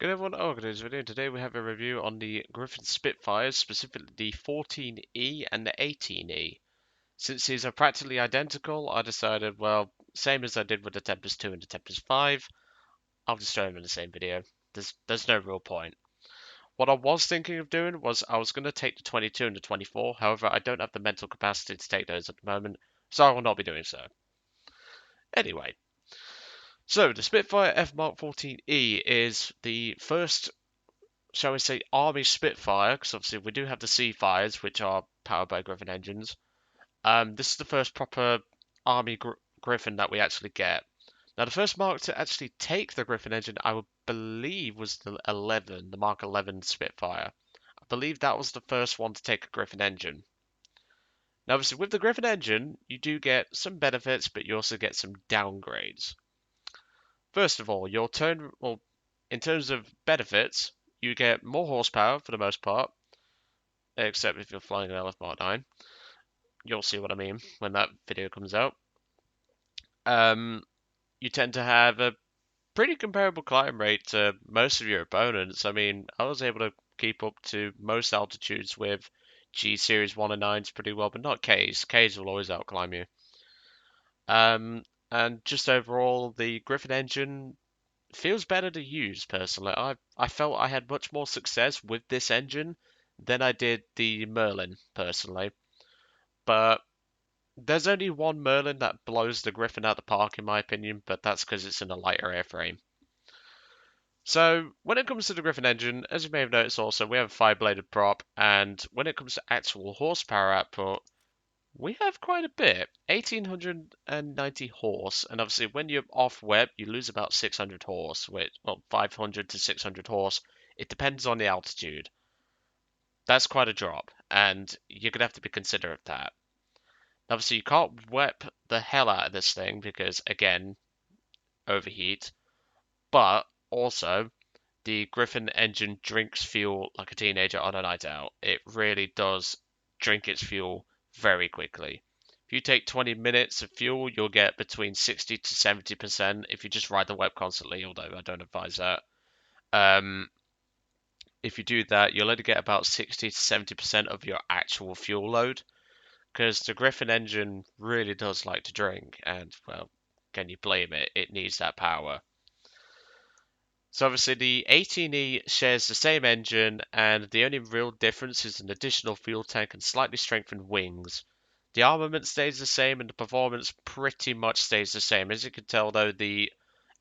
Good everyone, welcome to this video. Today we have a review on the Griffon Spitfires, specifically the 14E and the 18E. Since these are practically identical, I decided, well, same as I did with the Tempest 2 and the Tempest 5, I'll just throw them in the same video. There's no real point. What I was thinking of doing was I was going to take the 22 and the 24, however, I don't have the mental capacity to take those at the moment, so I will not be doing so. Anyway, so the Spitfire F Mark 14E is the first, shall we say, Army Spitfire, because obviously we do have the Seafires, which are powered by Griffon engines. This is the first proper Army Griffon that we actually get. Now, the first Mark to actually take the Griffon engine, I would believe, was the 11, the Mark 11 Spitfire. I believe that was the first one to take a Griffon engine. Now, obviously, with the Griffon engine, you do get some benefits, but you also get some downgrades. First of all, well, in terms of benefits, you get more horsepower for the most part, except if you're flying an LF Mark 9. You'll see what I mean when that video comes out. You tend to have a pretty comparable climb rate to most of your opponents. I mean, I was able to keep up to most altitudes with G Series 1 and 9s pretty well, but not Ks. Ks will always outclimb you. And just overall, the Griffon engine feels better to use personally. I felt I had much more success with this engine than I did the Merlin personally. But there's only one Merlin that blows the Griffon out of the park in my opinion, but that's because it's in a lighter airframe. So when it comes to the Griffon engine, as you may have noticed also, we have a 5-bladed prop, and when it comes to actual horsepower output, we have quite a bit, 1890 horse, and obviously when you're off web, you lose about 600 horse, which, well, 500 to 600 horse. It depends on the altitude. That's quite a drop, and you're gonna have to be considerate of that. Obviously, you can't wep the hell out of this thing because, again, overheat, but also the Griffon engine drinks fuel like a teenager on a night out. It really does drink its fuel very quickly. If you take 20 minutes of fuel, you'll get between 60 to 70% if you just ride the web constantly, although I don't advise that. Um, if you do that, you'll only get about 60 to 70% of your actual fuel load because the Griffon engine really does like to drink, and, well, can you blame it? It needs that power. So obviously the 18E shares the same engine, and the only real difference is an additional fuel tank and slightly strengthened wings. The armament stays the same, and the performance pretty much stays the same. As you can tell, though, the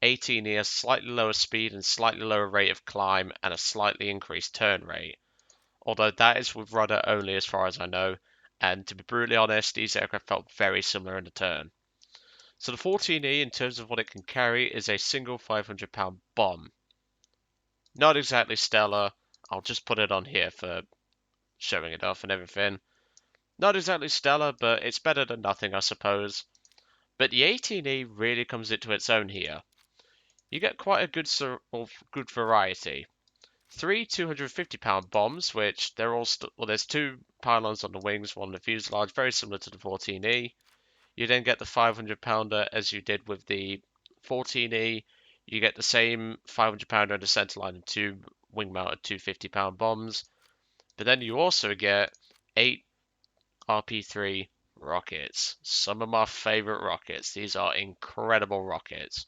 18E has slightly lower speed and slightly lower rate of climb, and a slightly increased turn rate. Although that is with rudder only, as far as I know, and to be brutally honest, these aircraft felt very similar in the turn. So the 14E, in terms of what it can carry, is a single 500-pound bomb. Not exactly stellar. I'll just put it on here for showing it off and everything. Not exactly stellar, but it's better than nothing, I suppose. But the 18E really comes into its own here. You get quite a good variety. Three 250-pound bombs, which they're all well, there's two pylons on the wings, one on the fuselage, very similar to the 14E. You then get the 500-pounder as you did with the 14E. You get the same 500-pounder in the centerline and two wing-mounted 250-pound bombs. But then you also get 8 RP3 rockets. Some of my favorite rockets. These are incredible rockets.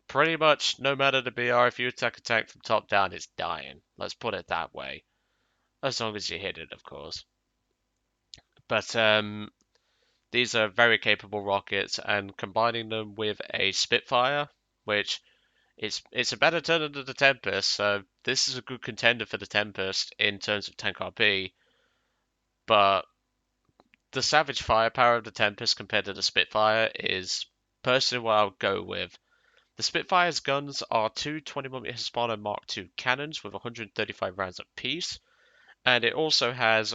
Pretty much no matter the BR, if you attack a tank from top down, it's dying. Let's put it that way. As long as you hit it, of course. But these are very capable rockets, and combining them with a Spitfire, which it's a better turn than the Tempest, so this is a good contender for the Tempest in terms of tank RP. But the savage firepower of the Tempest compared to the Spitfire is personally what I would go with. The Spitfire's guns are two 20mm Hispano Mark II cannons with 135 rounds apiece, and it also has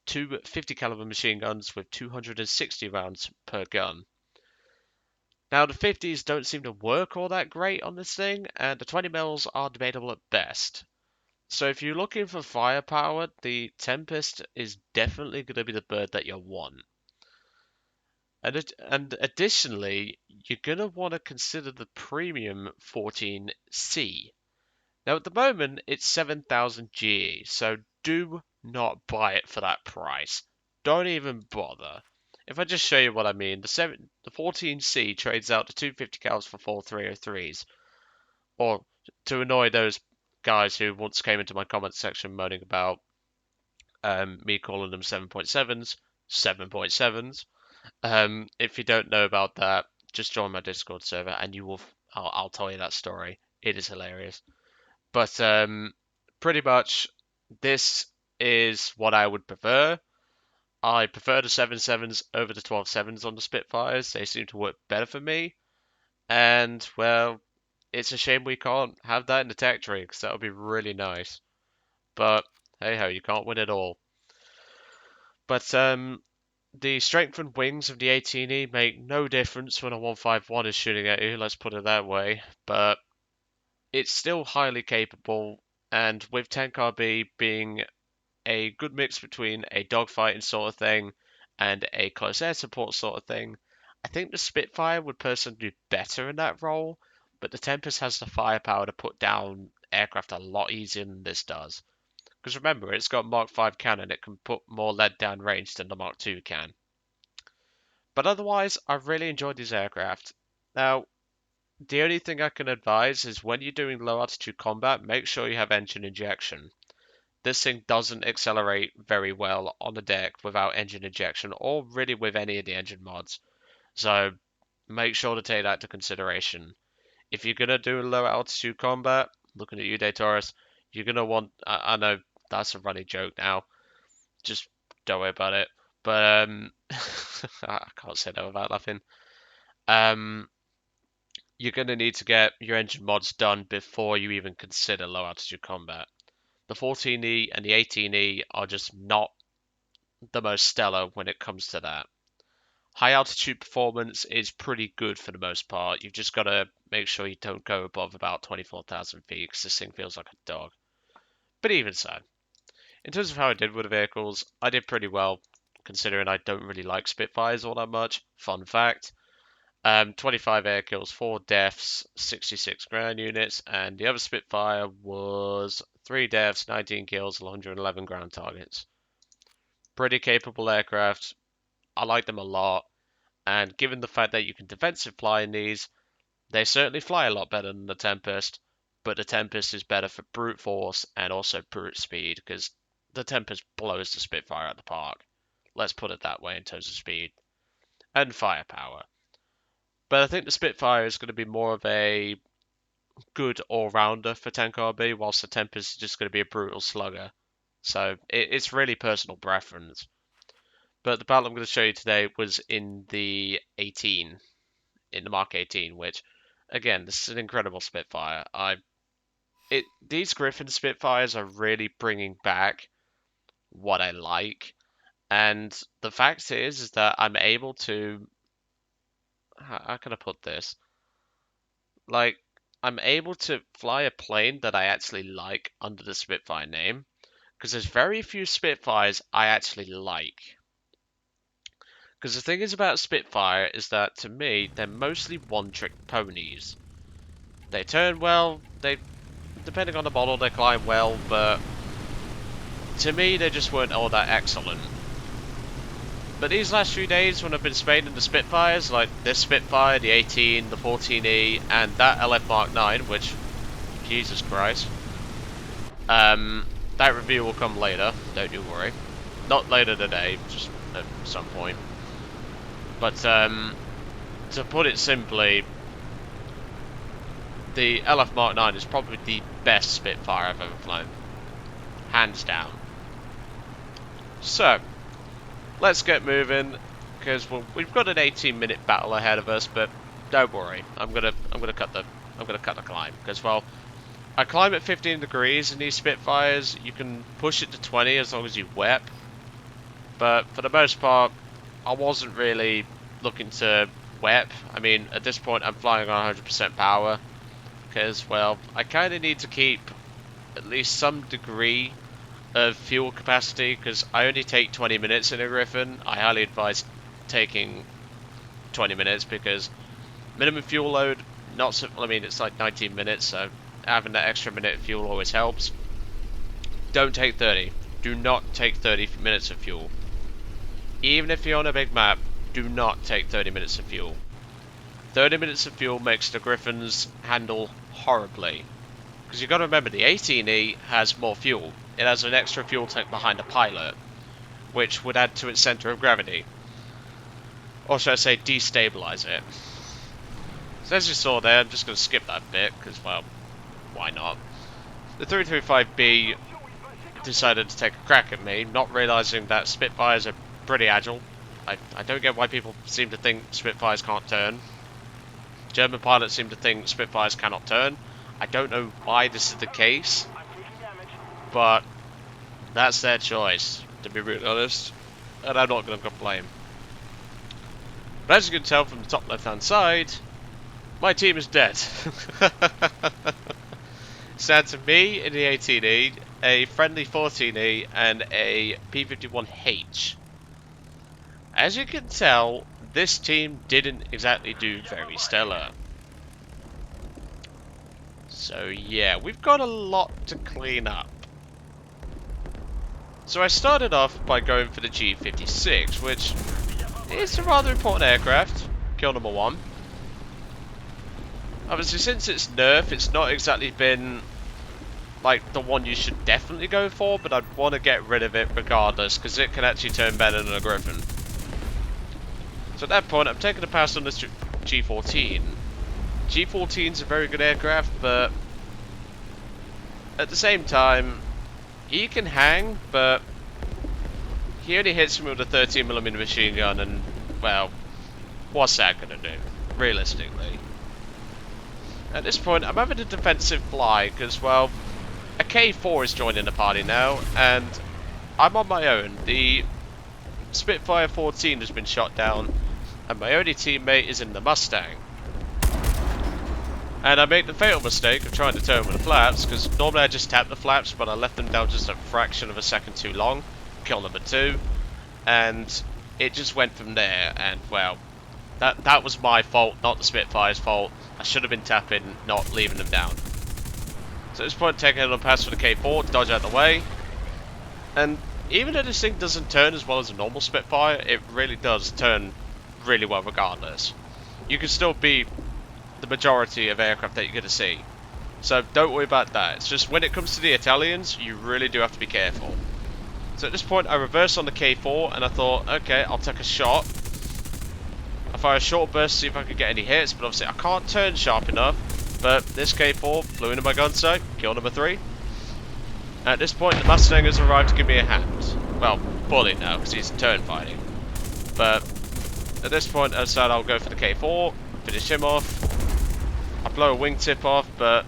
two 50 caliber machine guns with 260 rounds per gun. Now the 50s don't seem to work all that great on this thing, and the 20mm are debatable at best. So if you're looking for firepower, the Tempest is definitely going to be the bird that you want. And additionally, you're going to want to consider the premium 14C. Now at the moment it's 7,000 GE, so do not buy it for that price. Don't even bother. If I just show you what I mean, the 14C trades out to 250 cals for 4 303s, or to annoy those guys who once came into my comment section moaning about me calling them 7.7s, 7.7s. If you don't know about that, just join my Discord server and you will. I'll tell you that story. It is hilarious. But pretty much, this is what I would prefer. I prefer the 7.7s over the 12.7s on the Spitfires. They seem to work better for me. And, well, it's a shame we can't have that in the tech tree, because that would be really nice. But, hey ho, you can't win it all. But the strengthened wings of the 18E make no difference when a 151 is shooting at you, let's put it that way. But it's still highly capable, and with 10kb being a good mix between a dogfighting sort of thing and a close air support sort of thing, I think the Spitfire would personally do better in that role, but the Tempest has the firepower to put down aircraft a lot easier than this does. Because remember, it's got Mark 5 cannon, it can put more lead down range than the Mark 2 can. But otherwise, I really enjoyed these aircraft. Now, the only thing I can advise is when you're doing low altitude combat, make sure you have engine injection. This thing doesn't accelerate very well on the deck without engine injection, or really with any of the engine mods. So make sure to take that into consideration. If you're gonna do low altitude combat, looking at you, Daytaurus, you're gonna want. I know that's a running joke now. Just don't worry about it. But I can't say that without laughing. You're gonna need to get your engine mods done before you even consider low altitude combat. The 14E and the 18E are just not the most stellar when it comes to that. High altitude performance is pretty good for the most part. You've just got to make sure you don't go above about 24,000 feet because this thing feels like a dog. But even so, in terms of how I did with the vehicles, I did pretty well considering I don't really like Spitfires all that much. Fun fact. 25 air kills, 4 deaths, 66 ground units, and the other Spitfire was 3 deaths, 19 kills, 111 ground targets. Pretty capable aircraft. I like them a lot, and given the fact that you can defensive fly in these, they certainly fly a lot better than the Tempest, but the Tempest is better for brute force and also brute speed, because the Tempest blows the Spitfire at the park. Let's put it that way in terms of speed. And firepower. But I think the Spitfire is going to be more of a good all-rounder for 10kb, whilst the Tempest is just going to be a brutal slugger. So it's really personal preference. But the battle I'm going to show you today was in the 18, in the Mark 18, which, again, this is an incredible Spitfire. These Griffon Spitfires are really bringing back what I like, and the fact is that I'm able to, how can I put this? Like, I'm able to fly a plane that I actually like under the Spitfire name, because there's very few Spitfires I actually like. Because the thing is about Spitfire is that, to me, they're mostly one-trick ponies. They turn well, depending on the model, they climb well, but to me, they just weren't all that excellent. But these last few days, when I've been spading the Spitfires, like this Spitfire, the 18, the 14E, and that LF Mark 9, which, Jesus Christ, that review will come later, don't you worry. Not later today, just at some point. But, to put it simply, the LF Mark 9 is probably the best Spitfire I've ever flown. Hands down. So, let's get moving, because we've got an 18-minute battle ahead of us, but don't worry, I'm gonna cut the climb, because, well, I climb at 15 degrees in these Spitfires. You can push it to 20 as long as you WEP, but for the most part, I wasn't really looking to WEP. I mean, at this point, I'm flying on 100% power, because, well, I kind of need to keep at least some degree of fuel capacity, because I only take 20 minutes in a Griffon. I highly advise taking 20 minutes, because minimum fuel load, not so, I mean, it's like 19 minutes, so having that extra minute of fuel always helps. Don't take 30. Do not take 30 minutes of fuel. Even if you're on a big map, do not take 30 minutes of fuel. 30 minutes of fuel makes the Griffons handle horribly. Because you've got to remember, the XVIIIe has more fuel. It has an extra fuel tank behind a pilot, which would add to its center of gravity. Or should I say, destabilize it. So as you saw there, I'm just going to skip that bit, because, well, why not? The 335B decided to take a crack at me, not realizing that Spitfires are pretty agile. I don't get why people seem to think Spitfires can't turn. German pilots seem to think Spitfires cannot turn. I don't know why this is the case, but that's their choice, to be really honest, and I'm not going to complain. But as you can tell from the top left hand side, my team is dead. It's down to me in the 18E, a friendly 14E, and a P51H. As you can tell, this team didn't exactly do very stellar. So yeah, we've got a lot to clean up. So I started off by going for the G56, which is a rather important aircraft, kill number 1. Obviously, since it's nerf, it's not exactly been like the one you should definitely go for, but I'd want to get rid of it regardless, because it can actually turn better than a Griffon. So at that point, I'm taking a pass on this G14. G14's a very good aircraft, but at the same time, he can hang, but he only hits me with a 13mm machine gun, and, well, what's that going to do, realistically? At this point, I'm having a defensive fly, because, well, a K4 is joining the party now, and I'm on my own. The Spitfire 14 has been shot down, and my only teammate is in the Mustang. And I made the fatal mistake of trying to turn with the flaps, because normally I just tap the flaps, but I left them down just a fraction of a second too long. Kill number 2, and it just went from there, and, well, that was my fault, not the Spitfire's fault. I should have been tapping, not leaving them down. So at this point, taking a little pass for the K4 to dodge out the way. And even though this thing doesn't turn as well as a normal Spitfire, it really does turn really well regardless. You can still beat the majority of aircraft that you're going to see. So don't worry about that. It's just when it comes to the Italians, you really do have to be careful. So at this point, I reversed on the K4 and I thought, okay, I'll take a shot. I fire a short burst to see if I could get any hits, but obviously I can't turn sharp enough. But this K4 flew into my gun sight, kill number 3. At this point, the Mustang has arrived to give me a hand. Well, bullet now, because he's turn fighting. But at this point, I decided I'll go for the K4, finish him off. I blow a wingtip off, but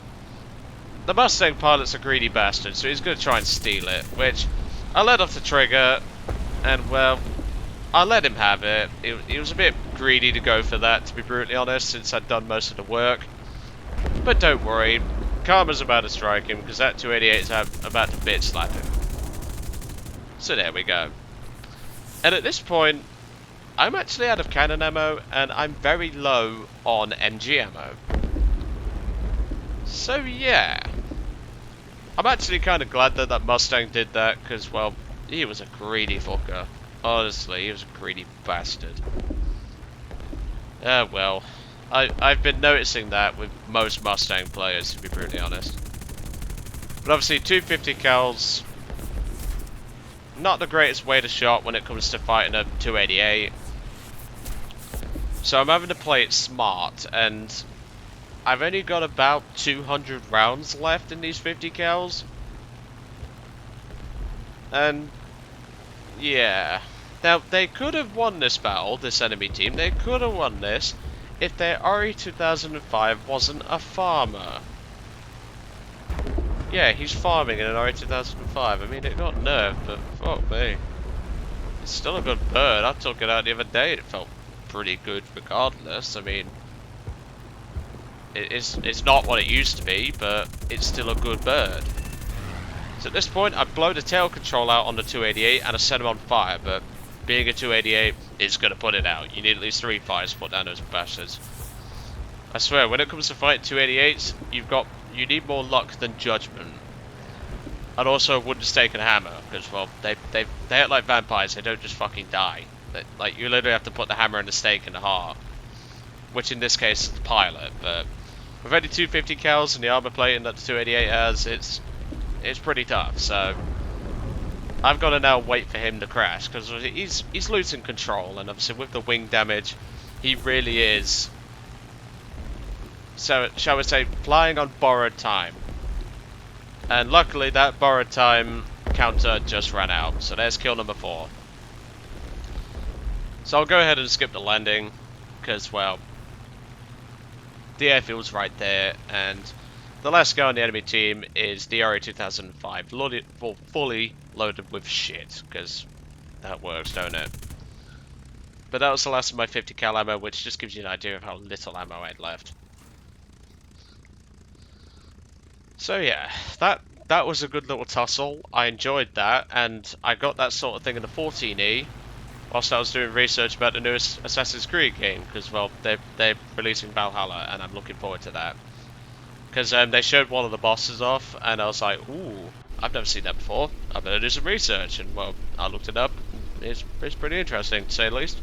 the Mustang pilot's a greedy bastard, so he's going to try and steal it, which I let off the trigger, and, well, I let him have it. He was a bit greedy to go for that, to be brutally honest, since I'd done most of the work. But don't worry, karma's about to strike him, because that 288 is about to bit slap him. So there we go. And at this point, I'm actually out of cannon ammo, and I'm very low on MG ammo. So yeah. I'm actually kind of glad that that Mustang did that, because, well, he was a greedy fucker. Honestly, he was a greedy bastard. Well. I've been noticing that with most Mustang players, to be brutally honest. But obviously, 250 cals, not the greatest way to shot when it comes to fighting a 288. So I'm having to play it smart, and I've only got about 200 rounds left in these 50 cals. And yeah. Now, they could have won this battle, this enemy team. They could have won this if their RE 2005 wasn't a farmer. Yeah, he's farming in an RE 2005. I mean, it got nerfed, but fuck me. It's still a good bird. I took it out the other day. It felt pretty good regardless. I mean, it's not what it used to be, but it's still a good bird. So at this point, I blow the tail control out on the 288 and I set him on fire, but being a 288 is going to put it out. You need at least 3 fires to put down those bastards. I swear, when it comes to fighting 288s, you need more luck than judgment. And also a wooden stake and a hammer, because, well, they act like vampires, they don't just fucking die. Like, you literally have to put the hammer and the stake in the heart. Which in this case is the pilot, but with only 250 cals and the armor plating that the 288 has, it's pretty tough, so I've got to now wait for him to crash, because he's losing control, and obviously with the wing damage, he really is, so shall we say, flying on borrowed time. And luckily that borrowed time counter just ran out, so there's kill number 4. So I'll go ahead and skip the landing, because, well, the airfield's right there, and the last guy on the enemy team is the RE-2005, fully loaded with shit, because that works, don't it? But that was the last of my 50 cal ammo, which just gives you an idea of how little ammo I had left. So yeah, that was a good little tussle. I enjoyed that, and I got that sort of thing in the 14E, whilst I was doing research about the newest Assassin's Creed game, because, well, they're releasing Valhalla, and I'm looking forward to that. Because they showed one of the bosses off, and I was like, ooh, I've never seen that before. I better do some research, and, well, I looked it up. It's pretty interesting, to say the least.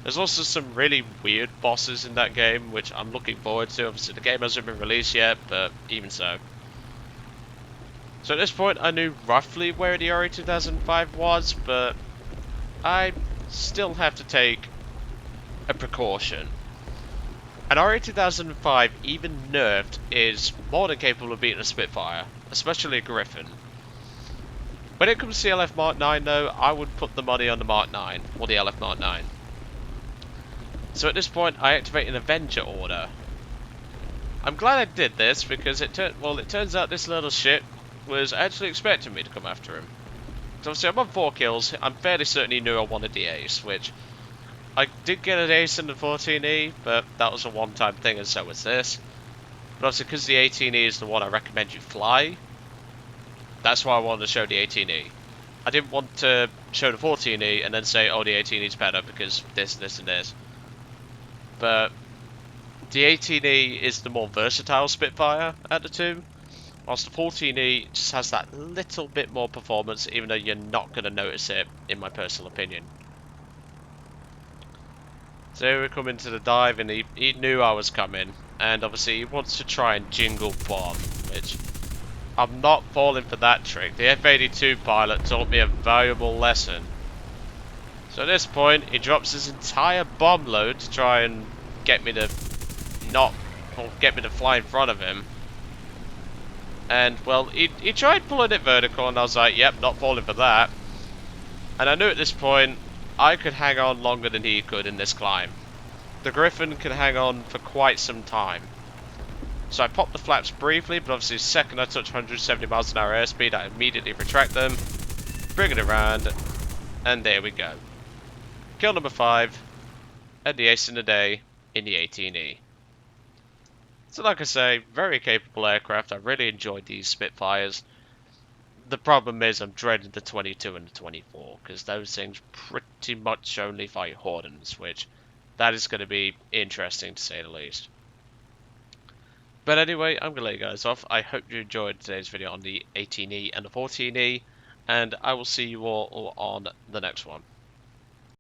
There's also some really weird bosses in that game, which I'm looking forward to. Obviously, the game hasn't been released yet, but even so. So at this point, I knew roughly where the RE-2005 was, but I still have to take a precaution. An RE-2005, even nerfed, is more than capable of beating a Spitfire, especially a Griffon. When it comes to the LF Mark 9 though, I would put the money on the Mark 9, or the LF Mark 9. So at this point, I activate an Avenger order. I'm glad I did this, because it turns out this little shit was actually expecting me to come after him. So obviously I'm on 4 kills, I'm fairly certain he knew I wanted the ace, which I did get an ace in the 14E, but that was a one-time thing, and so was this. But obviously because the 18E is the one I recommend you fly, that's why I wanted to show the 18E. I didn't want to show the 14E and then say, oh, the 18E is better because this, and this. But the 18E is the more versatile Spitfire at the two, whilst the 14E just has that little bit more performance, even though you're not going to notice it, in my personal opinion. So here we come into the dive, and he knew I was coming, and obviously he wants to try and jingle bomb, which I'm not falling for that trick. The F-82 pilot taught me a valuable lesson. So at this point, he drops his entire bomb load to try and get me to fly in front of him. And, well, he tried pulling it vertical, and I was like, yep, not falling for that. And I knew at this point, I could hang on longer than he could in this climb. The Griffon can hang on for quite some time. So I popped the flaps briefly, but obviously the second I touch 170 miles an hour airspeed, I immediately retract them, bring it around, and there we go. Kill number 5, and the ace in the day in the 18E. So like I say, very capable aircraft. I really enjoyed these Spitfires. The problem is I'm dreading the 22 and the 24, because those things pretty much only fight Hordens, which that is going to be interesting to say the least. But anyway, I'm going to let you guys off. I hope you enjoyed today's video on the 18E and the 14E, and I will see you all on the next one.